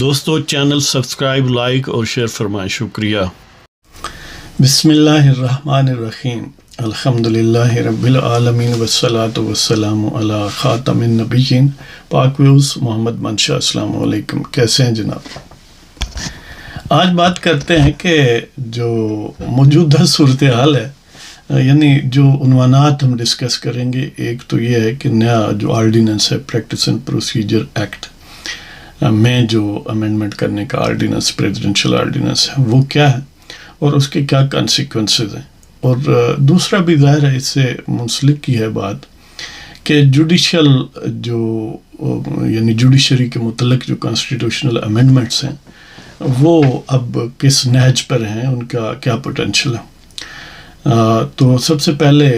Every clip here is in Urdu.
دوستو چینل سبسکرائب لائک اور شیئر فرمائیں، شکریہ۔ بسم اللہ الرحمن الرحیم، الحمدللہ رب العالمین والصلاة والسلام علی خاتم النبیین پاک ویوز محمد منشا۔ السلام علیکم، کیسے ہیں جناب؟ آج بات کرتے ہیں کہ جو موجودہ صورتحال ہے، یعنی جو عنوانات ہم ڈسکس کریں گے، ایک تو یہ ہے کہ نیا جو آرڈیننس ہے پریکٹس اینڈ پروسیجر ایکٹ میں جو امینڈمنٹ کرنے کا آرڈیننس، پریزیڈنشل آرڈیننس ہے، وہ کیا ہے اور اس کے کیا کانسیکوینسز ہیں۔ اور دوسرا بھی ظاہر ہے اس سے منسلک کی ہے بات کہ جوڈیشل جو یعنی جوڈیشری کے متعلق جو کانسٹیٹیوشنل امینڈمنٹس ہیں وہ اب کس نہج پر ہیں، ان کا کیا پوٹینشل ہے۔ تو سب سے پہلے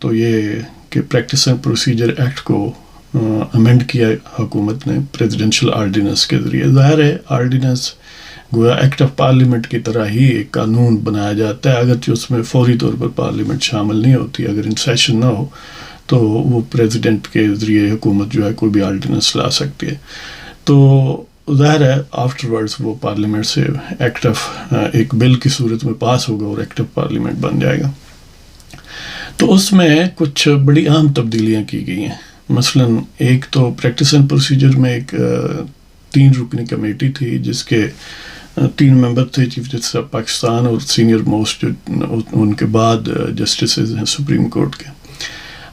تو یہ کہ پریکٹس اینڈ پروسیجر ایکٹ کو امینڈ کیا حکومت نے پریزیڈنشل آرڈیننس کے ذریعے۔ ظاہر ہے آرڈیننس گویا ایکٹ آف پارلیمنٹ کی طرح ہی ایک قانون بنایا جاتا ہے، اگرچہ اس میں فوری طور پر پارلیمنٹ شامل نہیں ہوتی، اگر ان سیشن نہ ہو تو وہ پریزیڈنٹ کے ذریعے حکومت جو ہے کوئی بھی آرڈیننس لا سکتی ہے۔ تو ظاہر ہے آفٹر ورڈز وہ پارلیمنٹ سے ایکٹ آف ایک بل کی صورت میں پاس ہوگا اور ایکٹ آف پارلیمنٹ بن جائے گا۔ تو اس میں کچھ بڑی اہم تبدیلیاں کی گئی ہیں۔ مثلا ایک تو پریکٹس اینڈ پروسیجر میں ایک 3 رکنی کمیٹی تھی جس کے 3 ممبر تھے، چیف جسٹس آف پاکستان اور سینئر موسٹ جو ان کے بعد جسٹسز ہیں سپریم کورٹ کے۔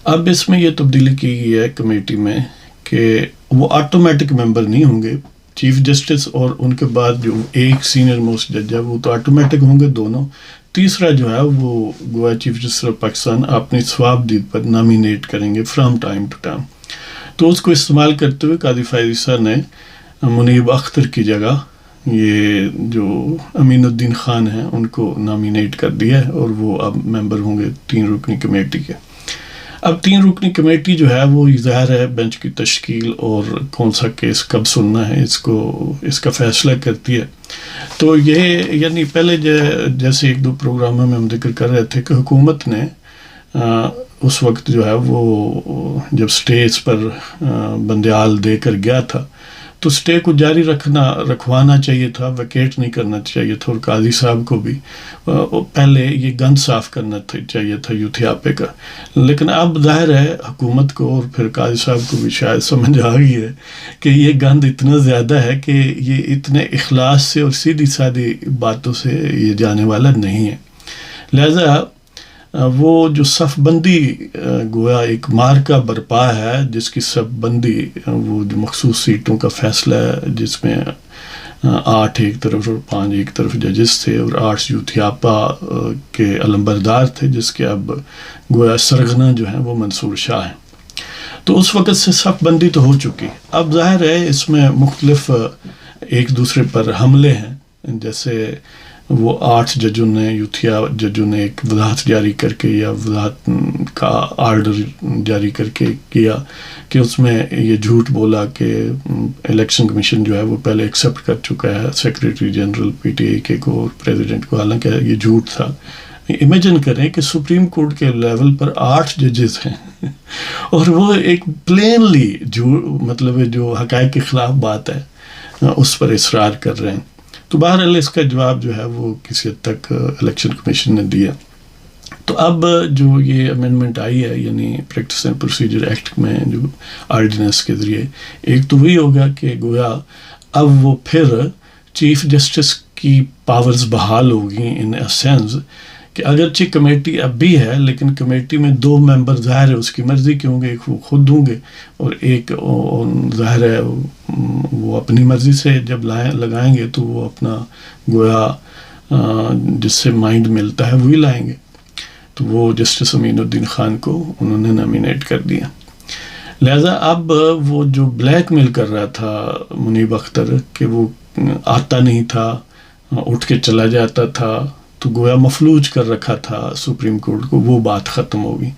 اب اس میں یہ تبدیلی کی گئی ہے کمیٹی میں کہ وہ آٹومیٹک ممبر نہیں ہوں گے، چیف جسٹس اور ان کے بعد جو ایک سینئر موسٹ جج ہے وہ تو آٹومیٹک ہوں گے دونوں، تیسرا جو ہے وہ گویا چیف جسٹس آف پاکستان اپنی ثوابدید پر نامینیٹ کریں گے فرام ٹائم ٹو ٹائم۔ تو اس کو استعمال کرتے ہوئے قاضی فائز صاحب نے منیب اختر کی جگہ یہ جو امین الدین خان ہیں ان کو نامینیٹ کر دیا ہے اور وہ اب ممبر ہوں گے 3 رکنی کمیٹی کے۔ اب 3 رکنی کمیٹی جو ہے وہ ظاہر ہے بینچ کی تشکیل اور کون سا کیس کب سننا ہے اس کا فیصلہ کرتی ہے۔ تو یہ یعنی پہلے جیسے 1-2 پروگراموں میں ہم ذکر کر رہے تھے کہ حکومت نے اس وقت جو ہے وہ جب اسٹیز پر بندیال دے کر گیا تھا تو اسٹے کو جاری رکھوانا چاہیے تھا، ویکیٹ نہیں کرنا چاہیے تھا، اور قاضی صاحب کو بھی پہلے یہ گند صاف کرنا چاہیے تھا یوتھیاپے کا۔ لیکن اب ظاہر ہے حکومت کو اور پھر قاضی صاحب کو بھی شاید سمجھ آ گئی ہے کہ یہ گند اتنا زیادہ ہے کہ یہ اتنے اخلاص سے اور سیدھی سادھی باتوں سے یہ جانے والا نہیں ہے، لہذا وہ جو صف بندی گویا ایک مارکا برپا ہے جس کی صف بندی وہ جو مخصوص سیٹوں کا فیصلہ ہے جس میں 8 ایک طرف اور 5 ایک طرف ججز تھے اور 8 یوتھیاپا کے علمبردار تھے جس کے اب گویا سرغنہ جو ہیں وہ منصور شاہ ہیں۔ تو اس وقت سے صف بندی تو ہو چکی، اب ظاہر ہے اس میں مختلف ایک دوسرے پر حملے ہیں، جیسے وہ 8 ججوں نے ایک وضاحت جاری کر کے یا وضاحت کا آرڈر جاری کر کے کیا کہ اس میں یہ جھوٹ بولا کہ الیکشن کمیشن جو ہے وہ پہلے ایکسیپٹ کر چکا ہے سیکریٹری جنرل پی ٹی آئی کے کو اور پریزیڈنٹ کو، حالانکہ یہ جھوٹ تھا۔ امیجن کریں کہ سپریم کورٹ کے لیول پر 8 ججز ہیں اور وہ ایک پلینلی مطلب جو حقائق کے خلاف بات ہے اس پر اصرار کر رہے ہیں۔ تو بہرحال اس کا جواب جو ہے وہ کسی حد تک الیکشن کمیشن نے دیا۔ تو اب جو یہ امینڈمنٹ آئی ہے یعنی پریکٹس اینڈ پروسیجر ایکٹ میں جو آرڈیننس کے ذریعے، ایک تو وہی ہوگا کہ گویا اب وہ پھر چیف جسٹس کی پاورز بحال ہوگی ان اے سینس کہ اگرچہ کمیٹی اب بھی ہے لیکن کمیٹی میں 2 ممبر ظاہر ہے اس کی مرضی کے ہوں گے، ایک وہ خود ہوں گے اور ایک ظاہر ہے وہ اپنی مرضی سے جب لگائیں گے تو وہ اپنا گویا جس سے مائنڈ ملتا ہے وہی لائیں گے۔ تو وہ جسٹس امین الدین خان کو انہوں نے نامینیٹ کر دیا، لہذا اب وہ جو بلیک میل کر رہا تھا منیب اختر کہ وہ آتا نہیں تھا، اٹھ کے چلا جاتا تھا، تو گویا مفلوج کر رکھا تھا سپریم کورٹ کو، وہ بات ختم ہوگی۔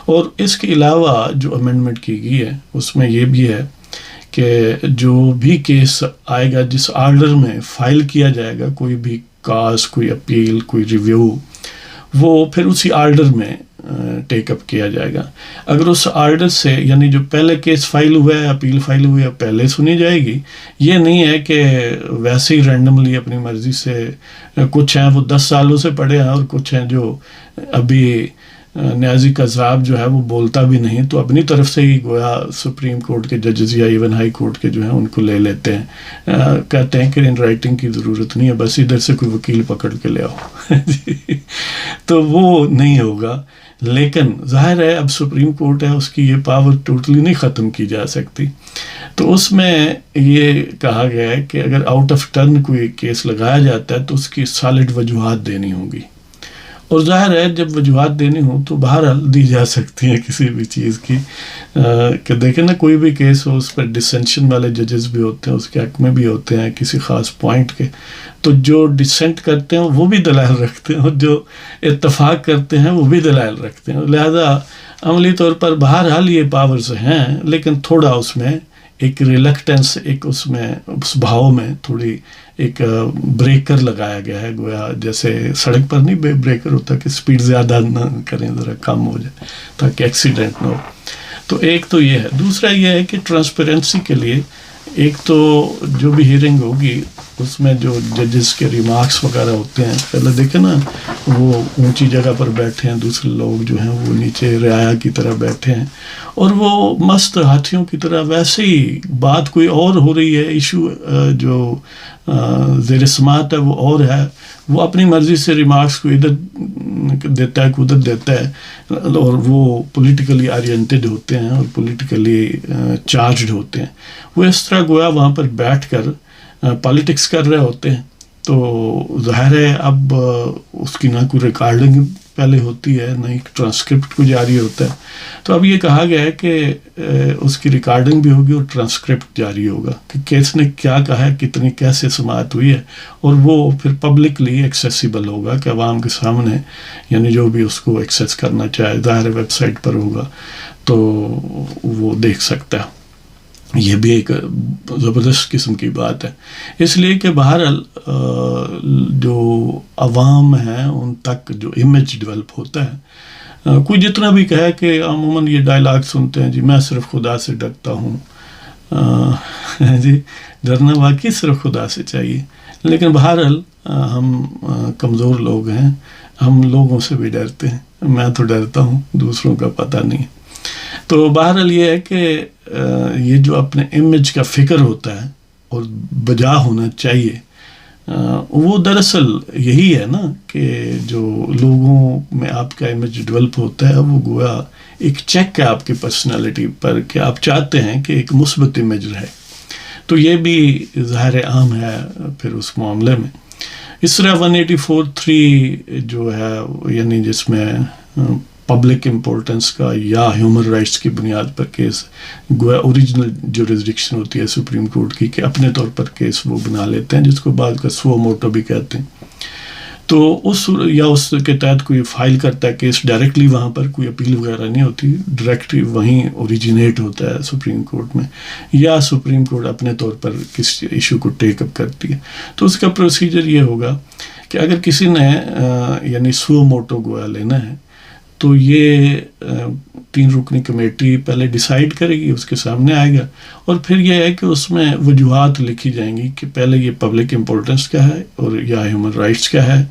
اور اس کے علاوہ جو امینڈمنٹ کی گئی ہے اس میں یہ بھی ہے کہ جو بھی کیس آئے گا جس آرڈر میں فائل کیا جائے گا، کوئی بھی کاز، کوئی اپیل، کوئی ریویو، وہ پھر اسی آرڈر میں ٹیک اپ کیا جائے گا. اگر اس آرڈر سے یعنی جو پہلے کیس فائل ہوا ہے، اپیل فائل ہوئی ہے، پہلے سنی جائے گی. یہ نہیں ہے کہ ویسے ہی رینڈملی اپنی مرضی سے، کچھ ہیں وہ 10 سالوں سے پڑھے ہیں اور کچھ ہیں جو ابھی نیازی قذاب جو ہے وہ بولتا بھی نہیں، تو اپنی طرف سے ہی گویا سپریم کورٹ کے ججز یا ایون ہائی کورٹ کے جو ہیں ان کو لے لیتے ہیں. کہتے ہیں کہ ان رائٹنگ کی ضرورت نہیں ہے، بس ادھر سے کوئی وکیل پکڑ کے لے آؤ. تو وہ نہیں ہوگا. لیکن ظاہر ہے اب سپریم کورٹ ہے، اس کی یہ پاور ٹوٹلی نہیں ختم کی جا سکتی. تو اس میں یہ کہا گیا ہے کہ اگر آؤٹ آف ٹرن کوئی کیس لگایا جاتا ہے تو اس کی سالڈ وجوہات دینی ہوں گی. اور ظاہر ہے جب وجوہات دینی ہوں تو بہرحال دی جا سکتی ہیں کسی بھی چیز کی. کہ دیکھیں نا، کوئی بھی کیس ہو اس پر ڈسینشن والے ججز بھی ہوتے ہیں، اس کے حق میں بھی ہوتے ہیں کسی خاص پوائنٹ کے. تو جو ڈسینٹ کرتے ہیں وہ بھی دلائل رکھتے ہیں، اور جو اتفاق کرتے ہیں وہ بھی دلائل رکھتے ہیں. لہذا عملی طور پر بہرحال یہ پاورز ہیں، لیکن تھوڑا اس میں ایک ریلکٹنس، ایک اس میں اس بھاؤ میں تھوڑی ایک بریکر لگایا گیا ہے. گویا جیسے سڑک پر نہیں بریکر ہوتا کہ سپیڈ زیادہ نہ کریں، ذرا کم ہو جائے تاکہ ایکسیڈنٹ نہ ہو. تو ایک تو یہ ہے. دوسرا یہ ہے کہ ٹرانسپیرنسی کے لیے ایک تو جو بھی ہیئرنگ ہوگی اس میں جو ججز کے ریمارکس وغیرہ ہوتے ہیں، پہلے دیکھیں نا وہ اونچی جگہ پر بیٹھے ہیں، دوسرے لوگ جو ہیں وہ نیچے رعایا کی طرح بیٹھے ہیں، اور وہ مست ہاتھیوں کی طرح ویسے ہی بات کوئی اور ہو رہی ہے، ایشو جو زیر سماعت ہے وہ اور ہے، وہ اپنی مرضی سے ریمارکس کو ادھر دیتا ہے، ادھر دیتا ہے، اور وہ پولیٹیکلی آرینٹیڈ ہوتے ہیں اور پولیٹیکلی چارجڈ ہوتے ہیں. وہ اس طرح گویا وہاں پر بیٹھ کر پالیٹکس کر رہے ہوتے ہیں. تو ظاہر ہے اب اس کی نہ کوئی ریکارڈنگ پہلے ہوتی ہے، نہ ایک ٹرانسکرپٹ کو جاری ہوتا ہے. تو اب یہ کہا گیا ہے کہ اس کی ریکارڈنگ بھی ہوگی اور ٹرانسکرپٹ جاری ہوگا کہ کس نے کیا کہا ہے، کتنی کیسے سماعت ہوئی ہے، اور وہ پھر پبلکلی ایکسیسیبل ہوگا کہ عوام کے سامنے، یعنی جو بھی اس کو ایکسیس کرنا چاہے، ظاہر ویب سائٹ پر ہوگا تو وہ دیکھ سکتا ہے. یہ بھی ایک زبردست قسم کی بات ہے، اس لیے کہ بہرحال جو عوام ہیں ان تک جو امیج ڈیولپ ہوتا ہے، کوئی جتنا بھی کہے کہ عموماً یہ ڈائلاگ سنتے ہیں، جی میں صرف خدا سے ڈرتا ہوں. جی ڈرنا واقعی صرف خدا سے چاہیے، لیکن بہرحال ہم کمزور لوگ ہیں، ہم لوگوں سے بھی ڈرتے ہیں. میں تو ڈرتا ہوں، دوسروں کا پتہ نہیں. تو بہرحال یہ ہے کہ یہ جو اپنے امیج کا فکر ہوتا ہے اور بجا ہونا چاہیے، وہ دراصل یہی ہے نا کہ جو لوگوں میں آپ کا امیج ڈیولپ ہوتا ہے وہ گویا ایک چیک ہے آپ کی پرسنالٹی پر کہ آپ چاہتے ہیں کہ ایک مثبت امیج رہے. تو یہ بھی ظاہر عام ہے پھر اس معاملے میں. اس طرح 184(3) جو ہے یعنی جس میں پبلک امپورٹنس کا یا ہیومن رائٹس کی بنیاد پر کیس، گویا اوریجنل جورسڈکشن ہوتی ہے سپریم کورٹ کی کہ اپنے طور پر کیس وہ بنا لیتے ہیں، جس کو بعد کا سو موٹو بھی کہتے ہیں. تو اس کے تحت کوئی فائل کرتا ہے کیس، ڈائریکٹلی وہاں پر کوئی اپیل وغیرہ نہیں ہوتی، ڈائریکٹلی وہیں اوریجنیٹ ہوتا ہے سپریم کورٹ میں، یا سپریم کورٹ اپنے طور پر کس ایشو کو ٹیک اپ کرتی ہے. تو اس کا پروسیجر یہ ہوگا کہ اگر کسی نے یعنی سو موٹو گویا لینا ہے تو یہ 3 رکنی کمیٹی پہلے ڈیسائیڈ کرے گی، اس کے سامنے آئے گا، اور پھر یہ ہے کہ اس میں وجوہات لکھی جائیں گی کہ پہلے یہ پبلک امپورٹنس کیا ہے اور یا ہیومن رائٹس کیا ہے،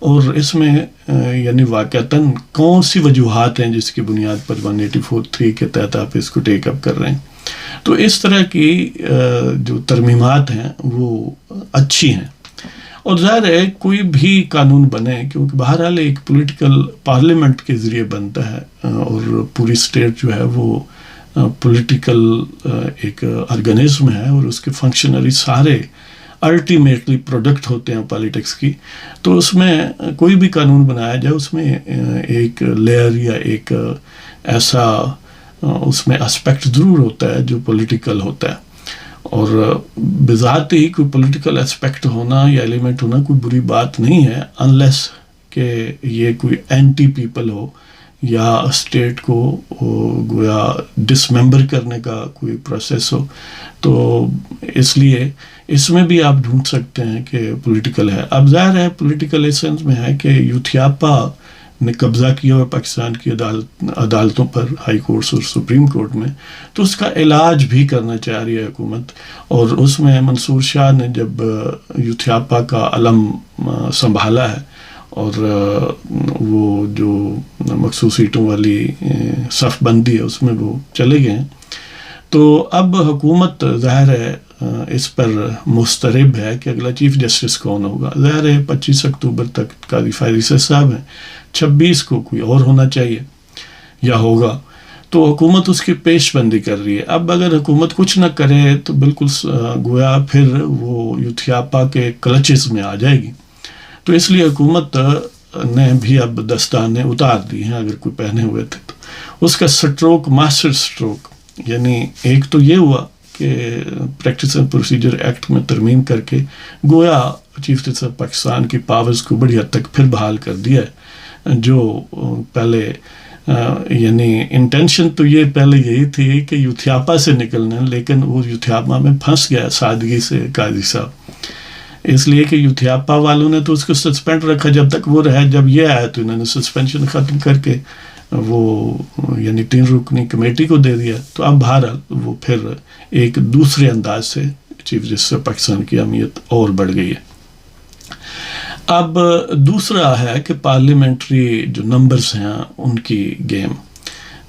اور اس میں یعنی واقعتاً کون سی وجوہات ہیں جس کی بنیاد پر 184(3) کے تحت آپ اس کو ٹیک اپ کر رہے ہیں. تو اس طرح کی جو ترمیمات ہیں وہ اچھی ہیں. اور ظاہر ہے کوئی بھی قانون بنے، کیونکہ بہرحال ایک پولیٹیکل پارلیمنٹ کے ذریعے بنتا ہے، اور پوری اسٹیٹ جو ہے وہ پولیٹیکل ایک آرگنزم ہے، اور اس کے فنکشنری سارے الٹیمیٹلی پروڈکٹ ہوتے ہیں پالیٹکس کی. تو اس میں کوئی بھی قانون بنایا جائے اس میں ایک لیئر یا ایک ایسا اس میں اسپیکٹ ضرور ہوتا ہے جو پولیٹیکل ہوتا ہے. اور بذات ہی کوئی پولیٹیکل اسپیکٹ ہونا یا ایلیمنٹ ہونا کوئی بری بات نہیں ہے، انلیس کہ یہ کوئی اینٹی پیپل ہو یا اسٹیٹ کو گویا ڈس ممبر کرنے کا کوئی پروسیس ہو. تو اس لیے اس میں بھی آپ ڈھونڈ سکتے ہیں کہ پولیٹیکل ہے. اب ظاہر ہے پولیٹیکل ایسنس میں ہے کہ یوتھیاپا نے قبضہ کیا ہوا پاکستان کی عدالتوں پر، ہائی کورٹس اور سپریم کورٹ میں، تو اس کا علاج بھی کرنا چاہ رہی ہے حکومت. اور اس میں منصور شاہ نے جب یوتھیاپا کا علم سنبھالا ہے اور وہ جو مخصوص سیٹوں والی صف بندی ہے اس میں وہ چلے گئے ہیں، تو اب حکومت ظاہر ہے اس پر مسترب ہے کہ اگلا چیف جسٹس کون ہوگا. ظاہر ہے 25 اکتوبر تک قاضی فائز عیسی صاحب ہیں، 26 کو کوئی اور ہونا چاہیے یا ہوگا، تو حکومت اس کی پیش بندی کر رہی ہے. اب اگر حکومت کچھ نہ کرے تو بالکل گویا پھر وہ یوتھیاپا کے کلچز میں آ جائے گی. تو اس لیے حکومت نے بھی اب دستانے اتار دی ہیں اگر کوئی پہنے ہوئے تھے تو. اس کا سٹروک ماسٹر سٹروک یعنی ایک تو یہ ہوا کہ پریکٹس اینڈ پروسیجر ایکٹ میں ترمیم کر کے گویا چیف جسٹس آف پاکستان کی پاورز کو بڑی حد تک پھر بحال کر دیا ہے. جو پہلے یعنی انٹینشن تو یہ پہلے یہی تھی کہ یوتھیاپا سے نکلنا، لیکن وہ یوتھیاپا میں پھنس گیا سادگی سے قاضی صاحب، اس لیے کہ یوتھیاپا والوں نے تو اس کو سسپینڈ رکھا جب تک وہ رہا، جب یہ آیا تو انہوں نے سسپینشن ختم کر کے وہ یعنی 3 رکنی کمیٹی کو دے دیا. تو اب بہرحال وہ پھر ایک دوسرے انداز سے چیف جسٹس آف پاکستان کی اہمیت اور بڑھ گئی ہے. اب دوسرا ہے کہ پارلیمنٹری جو نمبرز ہیں ان کی گیم.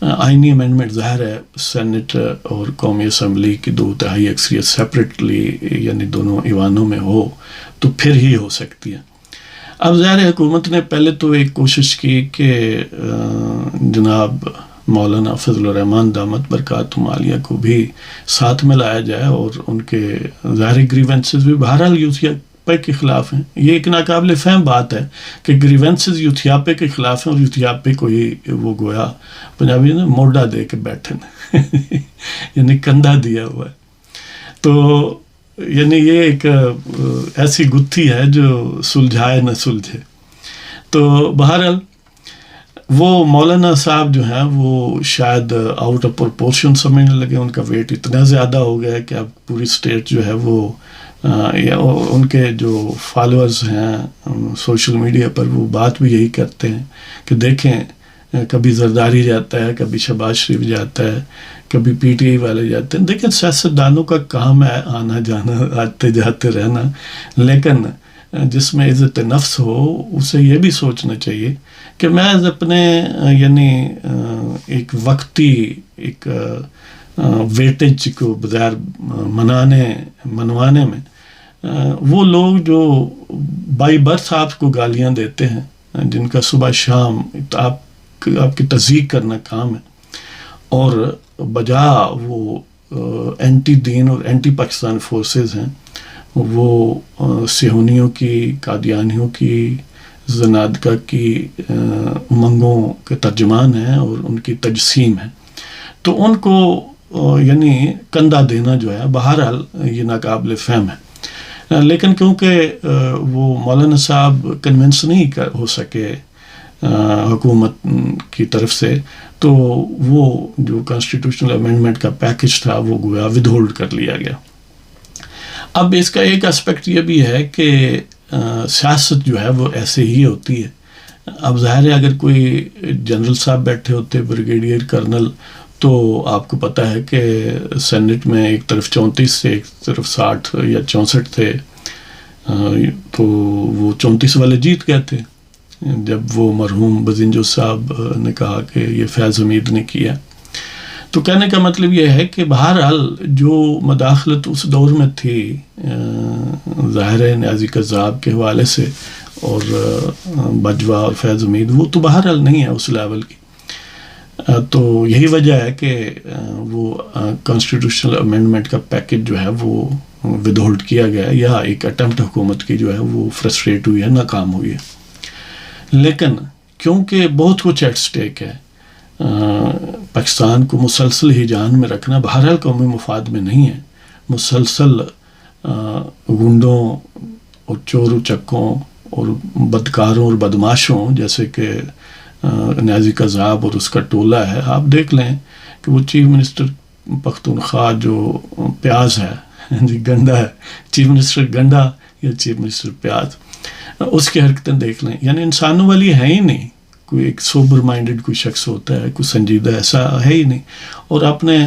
آئینی امینڈمنٹ ظاہر ہے سینٹ اور قومی اسمبلی کی 2/3 اکثریت سیپریٹلی یعنی دونوں ایوانوں میں ہو تو پھر ہی ہو سکتی ہے. اب ظاہر حکومت نے پہلے تو ایک کوشش کی کہ جناب مولانا فضل الرحمان دامت برکاتہم عالیہ کو بھی ساتھ میں لایا جائے، اور ان کے ظاہر گریونسز بھی بہرحال یوتھیاپا کے خلاف ہیں. یہ ایک ناقابل فہم بات ہے کہ گریونسز یوتھیاپا کے خلاف ہیں اور یوتھیاپا کو ہی وہ گویا پنجابی نے موڈا دے کے بیٹھے ہیں یعنی کندھا دیا ہوا ہے. تو یعنی یہ ایک ایسی گتھی ہے جو سلجھائے نہ سلجھے. تو بہرحال وہ مولانا صاحب جو ہیں وہ شاید آؤٹ آف پرپورشن سمجھنے لگے، ان کا ویٹ اتنا زیادہ ہو گیا کہ اب پوری اسٹیٹ جو ہے وہ ان کے جو فالوورز ہیں سوشل میڈیا پر وہ بات بھی یہی کرتے ہیں کہ دیکھیں کبھی زرداری جاتا ہے، کبھی شہباز شریف جاتا ہے، کبھی پی ٹی آئی والے جاتے ہیں. دیکھیں سیاستدانوں کا کام ہے آنا جانا، آتے جاتے رہنا، لیکن جس میں عزت نفس ہو اسے یہ بھی سوچنا چاہیے کہ میں اپنے یعنی ایک وقتی ایک ویٹیج کو بغیر منوانے میں وہ لوگ جو بائی برتھ آپ کو گالیاں دیتے ہیں، جن کا صبح شام آپ کی تصدیق کرنا کام ہے، اور بجا وہ اینٹی دین اور اینٹی پاکستان فورسز ہیں، وہ صہیونیوں کی، قادیانیوں کی، زنادقہ کی امنگوں کے ترجمان ہیں اور ان کی تجسیم ہے. تو ان کو یعنی کندھا دینا جو ہے بہرحال یہ ناقابل فہم ہے. لیکن کیونکہ وہ مولانا صاحب کنونس نہیں ہو سکے حکومت کی طرف سے، تو وہ جو کانسٹیٹیوشنل امینڈمنٹ کا پیکج تھا وہ گویا ود ہولڈ کر لیا گیا. اب اس کا ایک اسپیکٹ یہ بھی ہے کہ سیاست جو ہے وہ ایسے ہی ہوتی ہے. اب ظاہر ہے اگر کوئی جنرل صاحب بیٹھے ہوتے، بریگیڈیئر کرنل، تو آپ کو پتہ ہے کہ سینٹ میں ایک طرف 34 تھے، ایک طرف 60 یا 64 تھے، تو وہ 34 والے جیت گئے تھے جب وہ مرحوم بزنجو صاحب نے کہا کہ یہ فیض حمید نے کیا. تو کہنے کا مطلب یہ ہے کہ بہرحال جو مداخلت اس دور میں تھی ظاہر نیازی قذاب کے حوالے سے اور بجوا اور فیض حمید، وہ تو بہرحال نہیں ہے اس لیول کی. تو یہی وجہ ہے کہ وہ کانسٹیٹیوشنل امینڈمنٹ کا پیکج جو ہے وہ ود ہولڈ کیا گیا، یا ایک اٹمپٹ حکومت کی جو ہے وہ فرسٹریٹ ہوئی ہے، ناکام ہوئی ہے. لیکن کیونکہ بہت کچھ ایٹ سٹیک ہے، پاکستان کو مسلسل ہی جان میں رکھنا بہرحال قومی مفاد میں نہیں ہے. مسلسل گنڈوں اور چور و چکوں اور بدکاروں اور بدماشوں جیسے کہ نیازی قذاب اور اس کا ٹولہ ہے. آپ دیکھ لیں کہ وہ چیف منسٹر پختونخوا جو پیاز ہے جی گنڈا ہے، چیف منسٹر گنڈا یا چیف منسٹر پیاز، اس کی حرکتیں دیکھ لیں، یعنی انسانوں والی ہیں ہی نہیں. کوئی ایک سوبر مائنڈڈ کوئی شخص ہوتا ہے، کوئی سنجیدہ، ایسا ہے ہی نہیں. اور اپنے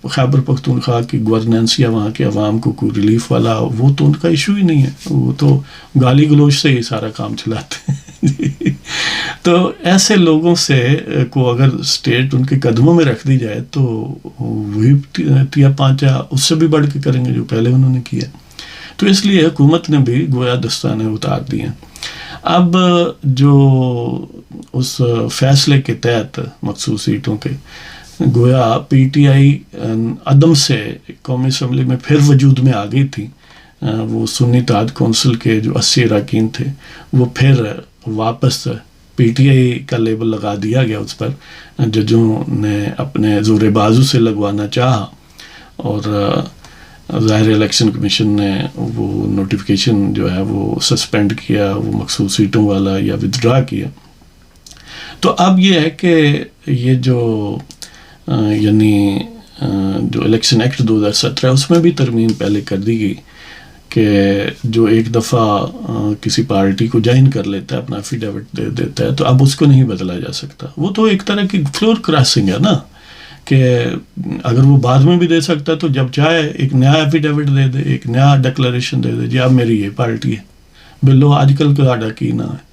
خیبر پختونخوا کی گورننس یا وہاں کے عوام کو کوئی ریلیف والا وہ تو ان کا ایشو ہی نہیں ہے، وہ تو گالی گلوچ سے ہی سارا کام چلاتے ہیں. تو ایسے لوگوں سے کو اگر اسٹیٹ ان کے قدموں میں رکھ دی جائے تو وہی تیا پانچا اس سے بھی بڑھ کے کریں گے جو پہلے انہوں نے کیا. تو اس لیے حکومت نے بھی گویا دستانے اتار دیے. اب جو اس فیصلے کے تحت مخصوص سیٹوں کے گویا پی ٹی آئی عدم سے قومی اسمبلی میں پھر وجود میں آ گئی تھی. وہ سنی اتحاد کونسل کے جو 80 اراکین تھے وہ پھر واپس پی ٹی آئی کا لیبل لگا دیا گیا اس پر. ججوں نے اپنے زور بازو سے لگوانا چاہا اور ظاہر الیکشن کمیشن نے وہ نوٹیفیکیشن جو ہے وہ سسپینڈ کیا، وہ مخصوص سیٹوں والا یا ودڈرا کیا. تو اب یہ ہے کہ یہ جو یعنی جو الیکشن ایکٹ 2017 اس میں بھی ترمیم پہلے کر دی گئی کہ جو ایک دفعہ کسی پارٹی کو جوائن کر لیتا ہے، اپنا ایفیڈیوٹ دے دیتا ہے، تو اب اس کو نہیں بدلا جا سکتا. وہ تو ایک طرح کی فلور کراسنگ ہے نا، کہ اگر وہ بعد میں بھی دے سکتا ہے تو جب چاہے ایک نیا ایفیڈیوٹ دے دے، ایک نیا ڈکلریشن دے دے، جی اب میری یہ پارٹی ہے. بلو آج کل کا آڈا کی نہ ہے.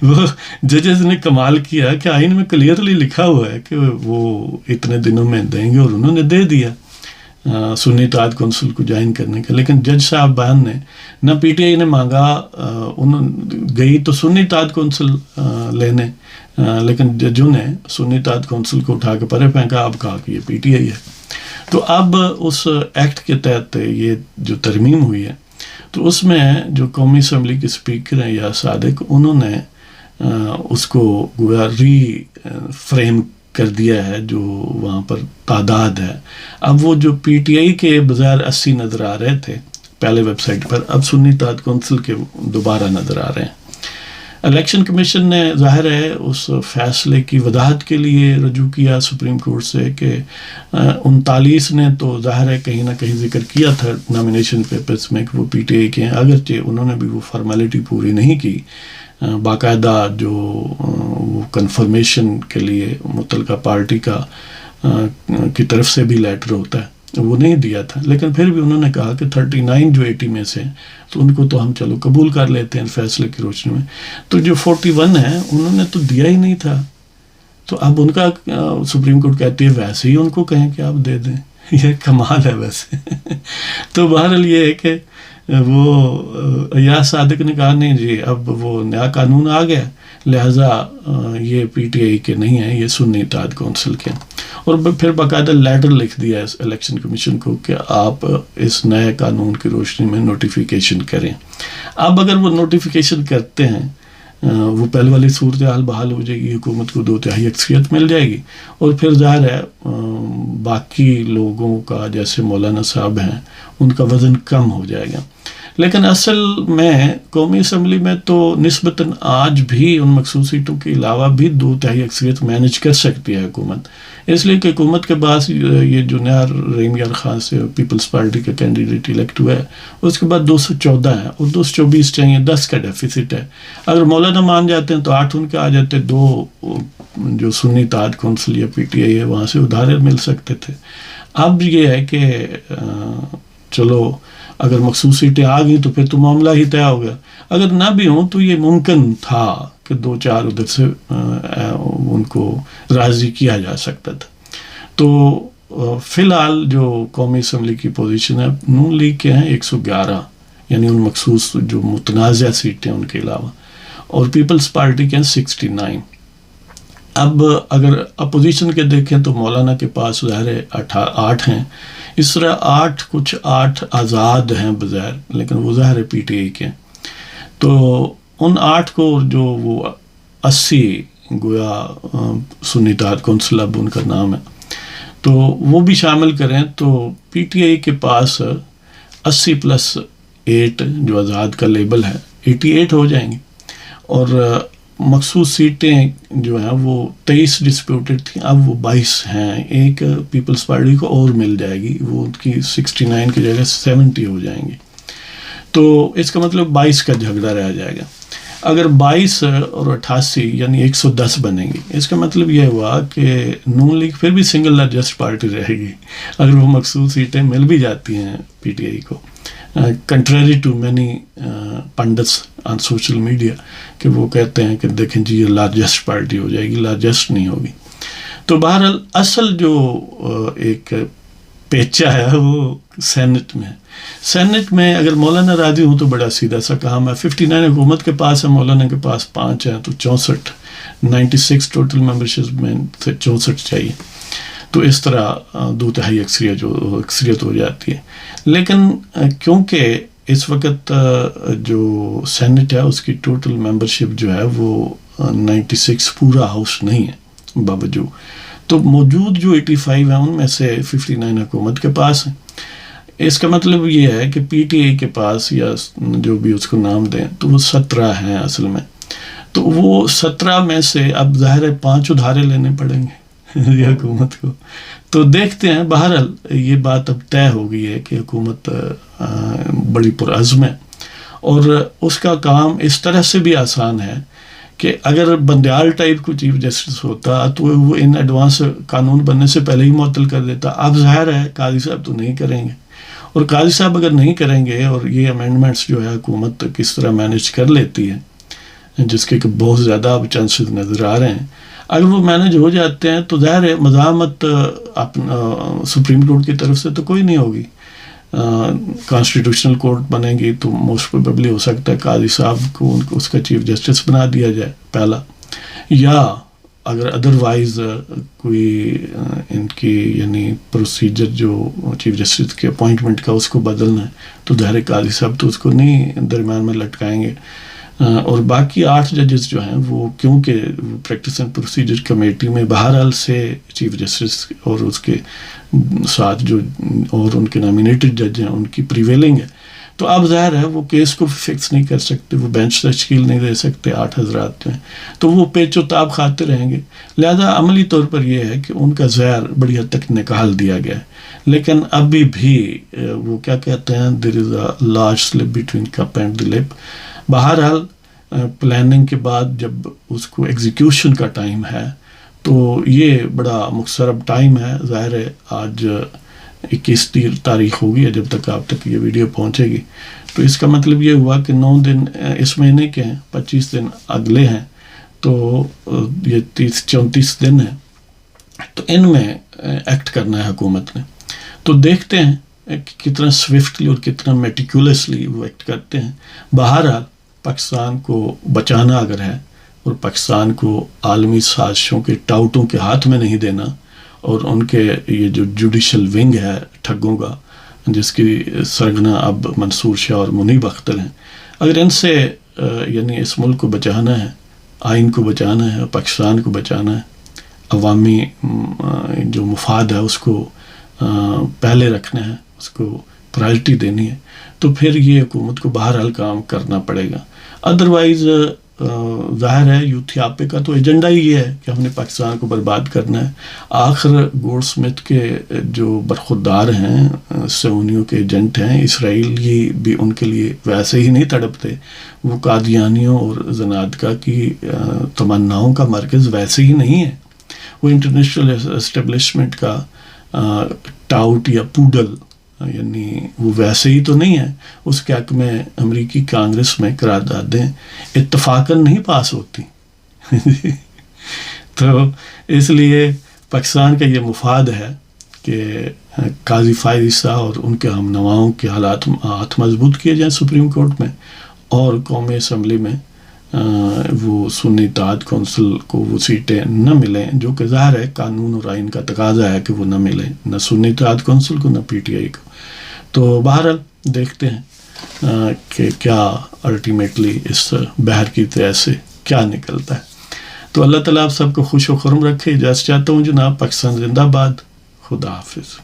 وہ ججز نے کمال کیا کہ آئین میں کلیئرلی لکھا ہوا ہے کہ وہ اتنے دنوں میں دیں گے، اور انہوں نے دے دیا سنی اتحاد کونسل کو جوائن کرنے کا. لیکن جج صاحبان نے نہ پی ٹی آئی نے مانگا، انہوں گئی تو سنی اتحاد کونسل لینے، لیکن ججوں نے سنی اتحاد کونسل کو اٹھا کے پرے پھینکا، اب کہا کہ یہ پی ٹی آئی ہے. تو اب اس ایکٹ کے تحت یہ جو ترمیم ہوئی ہے تو اس میں جو قومی اسمبلی کے اسپیکر ہیں یا صادق، انہوں نے اس کو گویا ری فریم کر دیا ہے جو وہاں پر تعداد ہے. اب وہ جو پی ٹی آئی کے بظاہر 80 نظر آ رہے تھے پہلے ویب سائٹ پر، اب سنی اتحاد کونسل کے دوبارہ نظر آ رہے ہیں. الیکشن کمیشن نے ظاہر ہے اس فیصلے کی وضاحت کے لیے رجوع کیا سپریم کورٹ سے کہ 39 نے تو ظاہر ہے کہیں نہ کہیں ذکر کیا تھا نامینیشن پیپرز میں کہ وہ پی ٹی آئی کے ہیں، اگرچہ انہوں نے بھی وہ فارمیلٹی پوری نہیں کی. باقاعدہ جو وہ کنفرمیشن کے لیے متعلقہ پارٹی کا کی طرف سے بھی لیٹر ہوتا ہے وہ نہیں دیا تھا. لیکن پھر بھی انہوں نے کہا کہ 39 جو 80 میں سے تو ان کو تو ہم چلو قبول کر لیتے ہیں فیصلے کی روشنی میں. تو جو 41 ہیں انہوں نے تو دیا ہی نہیں تھا. تو اب ان کا سپریم کورٹ کہتی ہے ویسے ہی ان کو کہیں کہ آپ دے دیں. یہ کمال ہے ویسے. تو بہرحال یہ ہے کہ وہ ایاز صادق نے کہا نہیں جی اب وہ نیا قانون آ گیا، لہٰذا یہ پی ٹی آئی کے نہیں ہیں، یہ سنی اتحاد کونسل کے. اور پھر باقاعدہ لیٹر لکھ دیا اس الیکشن کمیشن کو کہ آپ اس نئے قانون کی روشنی میں نوٹیفیکیشن کریں. اب اگر وہ نوٹیفیکیشن کرتے ہیں وہ پہلے والی صورتحال بحال ہو جائے گی، حکومت کو 2/3 اکثریت مل جائے گی، اور پھر ظاہر ہے باقی لوگوں کا جیسے مولانا صاحب ہیں ان کا وزن کم ہو جائے گا. لیکن اصل میں قومی اسمبلی میں تو نسبتاً آج بھی ان مخصوص سیٹوں کے علاوہ بھی 2/3 اکثریت مینج کر سکتی ہے حکومت، اس لیے کہ حکومت کے پاس یہ جو نیا رحیم یار خان سے پیپلز پارٹی کا کینڈیڈیٹ الیکٹ ہوا ہے اس کے بعد 214 ہے اور 224 چاہیے، 10 کا ڈیفیسٹ ہے. اگر مولانا مان جاتے ہیں تو 8 ان کے آ جاتے، 2 جو سنی اتحاد کونسل یا پی ٹی آئی ہے وہاں سے ادھارے مل سکتے تھے. اب یہ ہے کہ چلو اگر مخصوص سیٹیں آ گئی تو پھر تو معاملہ ہی طے ہو گیا. اگر نہ بھی ہوں تو یہ ممکن تھا کہ 2-4 ادھر سے ان کو راضی کیا جا سکتا تھا. تو فی الحال جو قومی اسمبلی کی پوزیشن ہے نون لیگ کے ہیں 111، یعنی ان مخصوص جو متنازع سیٹیں ان کے علاوہ، اور پیپلز پارٹی کے ہیں 69. اب اگر اپوزیشن کے دیکھیں تو مولانا کے پاس ظاہر 8 ہیں، اس طرح 8 آزاد ہیں بظاہر، لیکن وہ ظاہر پی ٹی آئی کے. تو ان 8 کو جو وہ 80 گویا سنی اتحاد کونسل اب ان کا نام ہے، تو وہ بھی شامل کریں تو پی ٹی آئی کے پاس 80+8 جو آزاد کا لیبل ہے 88 ہو جائیں گے. اور مخصوص سیٹیں جو ہیں وہ 23 ڈسپیوٹڈ تھیں، اب وہ 22 ہیں. ایک پیپلز پارٹی کو اور مل جائے گی، وہ ان کی 69 کی جگہ 70 ہو جائیں گی. تو اس کا مطلب 22 کا جھگڑا رہ جائے گا. اگر 22 اور 88 یعنی 110 بنیں گی، اس کا مطلب یہ ہوا کہ نون لیگ پھر بھی سنگل لارجسٹ پارٹی رہے گی اگر وہ مخصوص سیٹیں مل بھی جاتی ہیں پی ٹی آئی کو، contrary to many pundits on social media کہ وہ کہتے ہیں کہ دیکھیں جی یہ لارجسٹ پارٹی ہو جائے گی، لارجسٹ نہیں ہوگی. تو بہرحال اصل جو ایک پیچہ ہے وہ سینٹ میں ہے. سینٹ میں اگر مولانا راضی ہوں تو بڑا سیدھا سا کام ہے. 59 حکومت کے پاس ہے، مولانا کے پاس 5 ہیں، تو 64 96 ٹوٹل ممبرشپ میں سے 64 چاہیے. تو اس طرح 2/3 اکثریت ہو جاتی ہے. لیکن کیونکہ اس وقت جو سینٹ ہے اس کی ٹوٹل ممبرشپ جو ہے وہ 96 پورا ہاؤس نہیں ہے باوجود، تو موجود جو 85 ہیں ان میں سے 59 حکومت کے پاس ہیں. اس کا مطلب یہ ہے کہ پی ٹی آئی کے پاس یا جو بھی اس کو نام دیں تو وہ 17 ہیں اصل میں. تو وہ 17 میں سے اب ظاہر ہے 5 ادھارے لینے پڑیں گے یہ حکومت کو. تو دیکھتے ہیں. بہرحال یہ بات اب طے ہو گئی ہے کہ حکومت بڑی پرعزم ہے، اور اس کا کام اس طرح سے بھی آسان ہے کہ اگر بندیال ٹائپ کو چیف جسٹس ہوتا تو وہ ان ایڈوانس قانون بننے سے پہلے ہی معطل کر دیتا. اب ظاہر ہے قاضی صاحب تو نہیں کریں گے، اور قاضی صاحب اگر نہیں کریں گے اور یہ امینڈمنٹس جو ہے حکومت کس طرح مینیج کر لیتی ہے، جس کے کہ بہت زیادہ اب چانسز نظر آ رہے ہیں، اگر وہ مینیج ہو جاتے ہیں تو ظاہر ہے مزاحمت سپریم کورٹ کی طرف سے تو کوئی نہیں ہوگی. کانسٹیٹیوشنل کورٹ بنے گی تو موسٹ پروبیبلی ہو سکتا ہے قاضی صاحب کو اس کا چیف جسٹس بنا دیا جائے پہلا، یا اگر ادروائز کوئی ان کی یعنی پروسیجر جو چیف جسٹس کے اپوائنٹمنٹ کا اس کو بدلنا ہے تو ظاہر قاضی صاحب تو اس کو نہیں درمیان میں لٹکائیں گے. اور باقی 8 ججز جو ہیں وہ کیونکہ پریکٹس اینڈ پروسیجر کمیٹی میں بہرحال سے چیف جسٹس اور اس کے ساتھ جو اور ان کے نامینیٹڈ جج ہیں ان کی پریویلنگ ہے. تو اب ظاہر ہے وہ کیس کو فکس نہیں کر سکتے، وہ بینچ تشکیل نہیں دے سکتے 8 حضرات جو ہیں، تو وہ پیچ و تاب کھاتے رہیں گے. لہذا عملی طور پر یہ ہے کہ ان کا زہر بڑی حد تک نکال دیا گیا ہے. لیکن ابھی بھی وہ کیا کہتے ہیں there is a large slip between cup and the lip. بہرحال پلاننگ کے بعد جب اس کو ایگزیکیوشن کا ٹائم ہے تو یہ بڑا مقترب ٹائم ہے. ظاہر ہے آج 21 تاریخ ہوگی جب تک آپ تک یہ ویڈیو پہنچے گی، تو اس کا مطلب یہ ہوا کہ 9 دن اس مہینے کے ہیں، 25 دن اگلے ہیں، تو یہ 34 دن ہیں. تو ان میں ایکٹ کرنا ہے حکومت نے. تو دیکھتے ہیں کہ کتنا سوئفٹلی اور کتنا میٹیکولسلی وہ ایکٹ کرتے ہیں. بہرحال پاکستان کو بچانا اگر ہے اور پاکستان کو عالمی سازشوں کے ٹاؤٹوں کے ہاتھ میں نہیں دینا، اور ان کے یہ جو جوڈیشل ونگ ہے ٹھگوں کا جس کی سرگنا اب منصور شاہ اور منیب اختر ہیں، اگر ان سے یعنی اس ملک کو بچانا ہے، آئین کو بچانا ہے، پاکستان کو بچانا ہے، عوامی جو مفاد ہے اس کو پہلے رکھنا ہے، اس کو پرائرٹی دینی ہے، تو پھر یہ حکومت کو بہرحال کام کرنا پڑے گا. ادروائز ظاہر ہے یوتھیاپے کا تو ایجنڈا ہی یہ ہے کہ ہم نے پاکستان کو برباد کرنا ہے. آخر گولڈ سمتھ کے جو برخوردار ہیں، سونیوں کے ایجنٹ ہیں، اسرائیلی بھی ان کے لیے ویسے ہی نہیں تڑپتے. وہ قادیانیوں اور زنادقہ کی تمناؤں کا مرکز ویسے ہی نہیں ہے. وہ انٹرنیشنل اسٹیبلشمنٹ کا ٹاؤٹ یا پوڈل، یعنی وہ ویسے ہی تو نہیں ہے. اس کے حق میں امریکی کانگریس میں قراردادیں اتفاقاً نہیں پاس ہوتی. تو اس لیے پاکستان کا یہ مفاد ہے کہ قاضی فائز عیسیٰ اور ان کے ہم نواؤں کے ہاتھ مضبوط کیے جائیں سپریم کورٹ میں، اور قومی اسمبلی میں وہ سنی اتحاد کونسل کو وہ سیٹیں نہ ملیں، جو کہ ظاہر ہے قانون اور آئین کا تقاضا ہے کہ وہ نہ ملیں، نہ سنی اتحاد کونسل کو نہ پی ٹی آئی کو. تو بہرحال دیکھتے ہیں کہ کیا الٹیمیٹلی اس بحر کی طرح سے کیا نکلتا ہے. تو اللہ تعالیٰ آپ سب کو خوش و خرم رکھے. اجازت چاہتا ہوں جناب. پاکستان زندہ باد. خدا حافظ.